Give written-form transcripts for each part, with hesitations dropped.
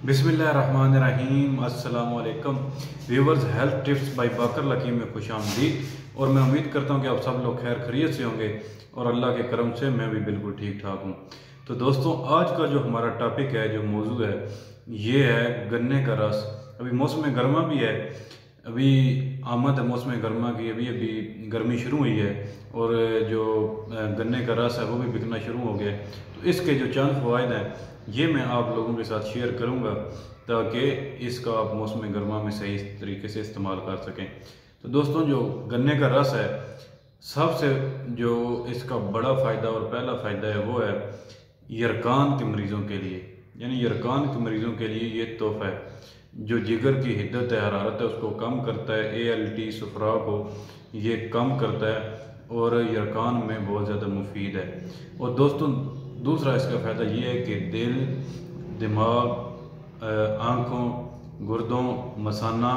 बिस्मिल्लाहिर्रहमानिर्रहीम। अस्सलाम वालेकुम व्यूवर्स, हेल्थ टिप्स बाय बाकर लकीम में खुश आमदीद। और मैं उम्मीद करता हूँ कि आप सब लोग खैर खैरियत से होंगे और अल्लाह के करम से मैं भी बिल्कुल ठीक ठाक हूँ। तो दोस्तों, आज का जो हमारा टॉपिक है, जो मौजू है, ये है गन्ने का रस। अभी मौसम गर्मा भी है, अभी आमद है मौसम गर्मा की, अभी अभी गर्मी शुरू हुई है और जो गन्ने का रस है वो भी बिकना शुरू हो गया। तो इसके जो चंद फ़वाइद हैं ये मैं आप लोगों के साथ शेयर करूंगा ताकि इसका आप मौसम गर्मा में सही तरीके से इस्तेमाल कर सकें। तो दोस्तों, जो गन्ने का रस है, सबसे जो इसका बड़ा फ़ायदा और पहला फ़ायदा है वो है यरकान के मरीज़ों के लिए। यानी यरकान के मरीज़ों के लिए ये तोहफ़ा है जो जिगर की हिद्दत हरारत है उसको कम करता है, ALT सफरा को ये कम करता है और यरकान में बहुत ज़्यादा मुफीद है। और दोस्तों, दूसरा इसका फ़ायदा ये है कि दिल, दिमाग, आँखों, गुर्दों, मसाना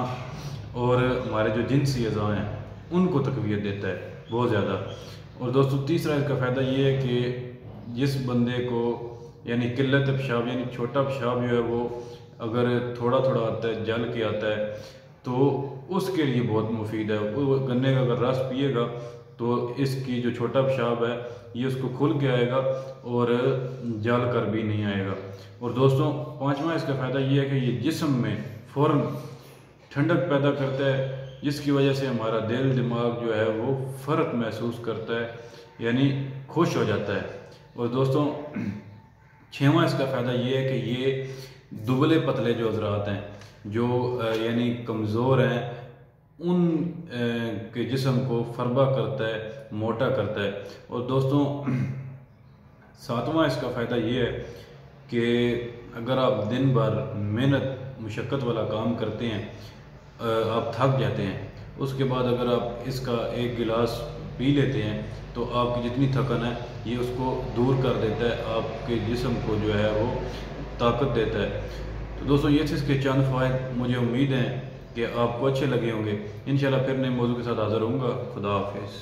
और हमारे जो जिनसी अज़ा हैं उनको तक़वियत देता है बहुत ज़्यादा। और दोस्तों, तीसरा इसका फ़ायदा ये है कि जिस बंदे को यानी किल्लत पेशाब यानी छोटा पेशाब जो है वो अगर थोड़ा थोड़ा आता है, जल के आता है, तो उसके लिए बहुत मुफीद है। वो गन्ने का अगर रस पिएगा तो इसकी जो छोटा पेशाब है ये उसको खुल के आएगा और जल कर भी नहीं आएगा। और दोस्तों, पांचवा इसका फ़ायदा ये है कि ये जिस्म में फ़ौरन ठंडक पैदा करता है, जिसकी वजह से हमारा दिल दिमाग जो है वो फ़र्क महसूस करता है, यानी खुश हो जाता है। और दोस्तों, छठवां इसका फ़ायदा ये है कि ये दुबले पतले जो हज़रात हैं, जो यानी कमज़ोर हैं, उन के जिस्म को फरबा करता है, मोटा करता है। और दोस्तों, सातवां इसका फ़ायदा ये है कि अगर आप दिन भर मेहनत मुशक्क़त वाला काम करते हैं, आप थक जाते हैं, उसके बाद अगर आप इसका एक गिलास पी लेते हैं तो आपकी जितनी थकन है ये उसको दूर कर देता है, आपके जिस्म को जो है वो ताकत देता है। तो दोस्तों, ये इसके चंद फ़वाइद, मुझे उम्मीद है कि आपको अच्छे लगे होंगे। इंशाल्लाह फिर नए मौजू के साथ हाज़िर होऊंगा। खुदा हाफिज़।